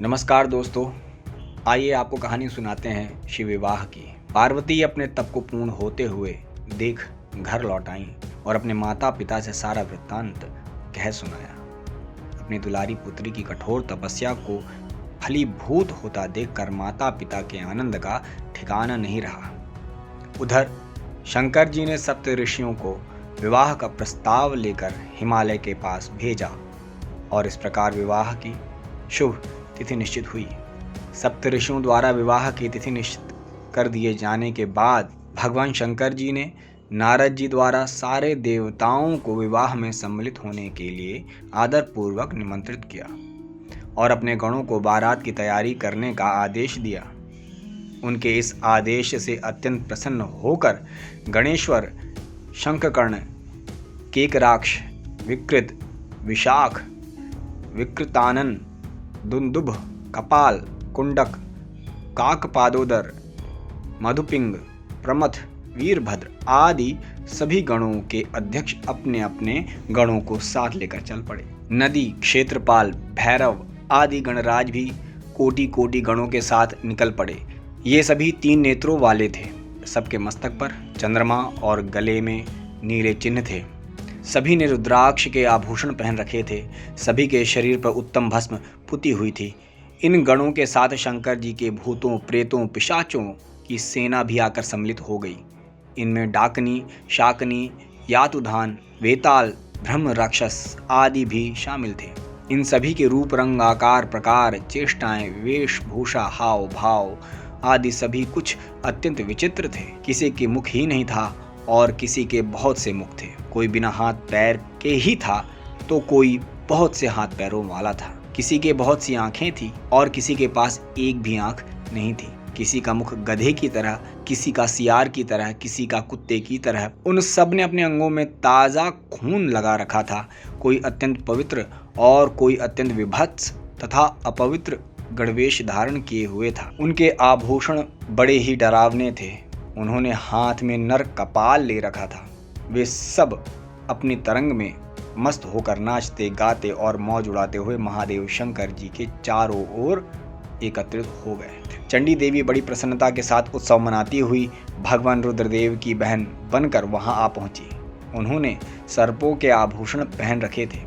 नमस्कार दोस्तों, आइए आपको कहानी सुनाते हैं शिव विवाह की। पार्वती अपने तप को पूर्ण होते हुए देख घर लौट आईं और अपने माता पिता से सारा वृत्तांत कह सुनाया। अपनी दुलारी पुत्री की कठोर तपस्या को फलीभूत होता देखकर माता पिता के आनंद का ठिकाना नहीं रहा। उधर शंकर जी ने सप्त ऋषियों को विवाह का प्रस्ताव लेकर हिमालय के पास भेजा और इस प्रकार विवाह की शुभ तिथि निश्चित हुई। सप्त ऋषियों द्वारा विवाह की तिथि निश्चित कर दिए जाने के बाद भगवान शंकर जी ने नारद जी द्वारा सारे देवताओं को विवाह में सम्मिलित होने के लिए आदरपूर्वक निमंत्रित किया और अपने गणों को बारात की तैयारी करने का आदेश दिया। उनके इस आदेश से अत्यंत प्रसन्न होकर गणेश्वर, शंखकर्ण, केकराक्ष, विकृत, विशाख, विकृतानन, दुंदुभ, कपाल, कुंडक, काकपादोदर, मधुपिंग, प्रमथ, वीरभद्र आदि सभी गणों के अध्यक्ष अपने अपने गणों को साथ लेकर चल पड़े। नदी, क्षेत्रपाल, भैरव आदि गणराज भी कोटि कोटि गणों के साथ निकल पड़े। ये सभी 3 नेत्रों वाले थे। सबके मस्तक पर चंद्रमा और गले में नीले चिन्ह थे। सभी ने रुद्राक्ष के आभूषण पहन रखे थे। सभी के शरीर पर उत्तम भस्म पुती हुई थी। इन गणों के साथ शंकर जी के भूतों, प्रेतों, पिशाचों की सेना भी आकर सम्मिलित हो गई। इनमें डाकनी, शाकनी, यातुधान, वेताल, ब्रह्म राक्षस आदि भी शामिल थे। इन सभी के रूप, रंग, आकार, प्रकार, चेष्टाएं, वेशभूषा, हाव भाव आदि सभी कुछ अत्यंत विचित्र थे। किसी के मुख ही नहीं था और किसी के बहुत से मुख थे। कोई बिना हाथ पैर के ही था तो कोई बहुत से हाथ पैरों वाला था। किसी के बहुत सी आंखें थी और किसी के पास एक भी आंख नहीं थी। किसी का मुख गधे की तरह, किसी का सियार की तरह, किसी का कुत्ते की तरह। उन सब ने अपने अंगों में ताज़ा खून लगा रखा था। कोई अत्यंत पवित्र और कोई अत्यंत विभत्स तथा अपवित्र गणवेश धारण किए हुए था। उनके आभूषण बड़े ही डरावने थे। उन्होंने हाथ में नर कपाल ले रखा था। वे सब अपनी तरंग में मस्त होकर नाचते, गाते और मौज उड़ाते हुए महादेव शंकर जी के चारों ओर एकत्रित हो गए। चंडी देवी बड़ी प्रसन्नता के साथ उत्सव मनाती हुई भगवान रुद्रदेव की बहन बनकर वहां आ पहुंची। उन्होंने सर्पों के आभूषण पहन रखे थे।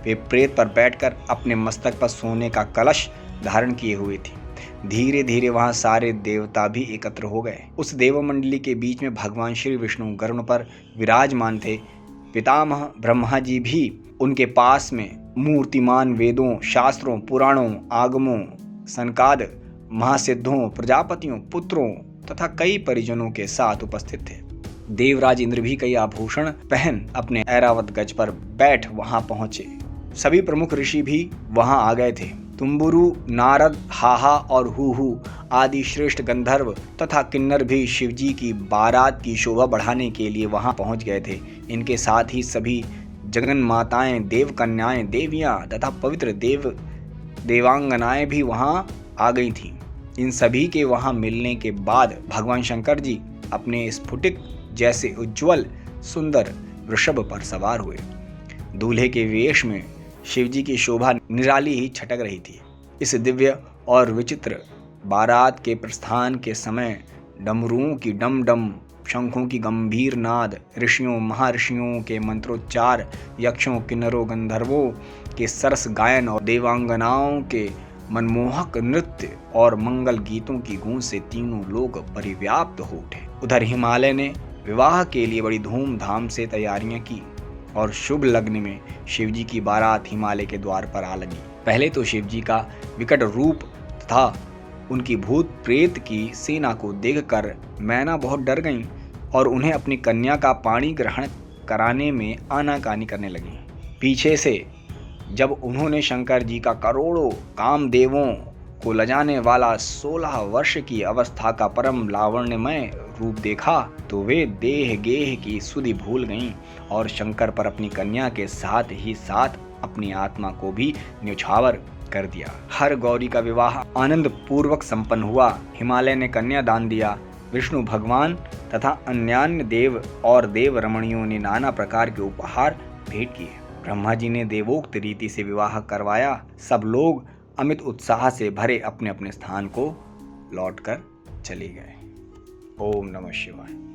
वे प्रेत पर बैठकर अपने मस्तक पर सोने का कलश धारण किए हुए थी। धीरे धीरे वहां सारे देवता भी एकत्र हो गए। उस देवमंडली के बीच में भगवान श्री विष्णु गरुड़ पर विराजमान थे। पितामह ब्रह्मा जी भी उनके पास में मूर्तिमान वेदों, शास्त्रों, पुराणों, आगमों, सनकाद, महासिद्धों, प्रजापतियों, पुत्रों तथा कई परिजनों के साथ उपस्थित थे। देवराज इंद्र भी कई आभूषण पहन अपने ऐरावत गज पर बैठ वहां पहुंचे। सभी प्रमुख ऋषि भी वहां आ गए थे। तुम्बुरु, नारद, हाहा और हूहू आदि श्रेष्ठ गंधर्व तथा किन्नर भी शिवजी की बारात की शोभा बढ़ाने के लिए वहां पहुंच गए थे। इनके साथ ही सभी जगन माताएं, देव कन्याएं, देवियां तथा पवित्र देवांगनाएं भी वहां आ गई थीं। इन सभी के वहां मिलने के बाद भगवान शंकर जी अपने स्फुटिक जैसे उज्ज्वल सुंदर वृषभ पर सवार हुए। दूल्हे के वेश में शिवजी की शोभा निराली ही छटक रही थी। इस दिव्य और विचित्र बारात के प्रस्थान के समय डमरुओं की डम डम, शंखों की गंभीर नाद, ऋषियों महर्षियों के मंत्रोच्चार, यक्षों, किन्नरों, गंधर्वों के सरस गायन और देवांगनाओं के मनमोहक नृत्य और मंगल गीतों की गूंज से तीनों लोग परिव्याप्त हो उठे। उधर हिमालय ने विवाह के लिए बड़ी धूमधाम से तैयारियां की और शुभ लग्न में शिवजी की बारात हिमालय के द्वार पर आ लगी। पहले तो शिवजी का विकट रूप तथा उनकी भूत प्रेत की सेना को देखकर मैना बहुत डर गईं और उन्हें अपनी कन्या का पाणी ग्रहण कराने में आनाकानी करने लगी। पीछे से जब उन्होंने शंकर जी का करोड़ों कामदेवों को लजाने वाला 16 वर्ष की अवस्था का परम लावण्यमय रूप देखा तो वे देह गेह की सुधि भूल गईं और शंकर पर अपनी कन्या के साथ ही साथ अपनी आत्मा को भी न्यौछावर कर दिया। हर गौरी का विवाह आनंद पूर्वक संपन्न हुआ। हिमालय ने कन्या दान दिया। विष्णु भगवान तथा अन्यान्य देव और देव रमणियों ने नाना प्रकार के उपहार भेंट किए। ब्रह्मा जी ने देवोक्त रीति से विवाह करवाया। सब लोग अमित उत्साह से भरे अपने अपने स्थान को लौटकर चली गए। ओम नमः शिवाय।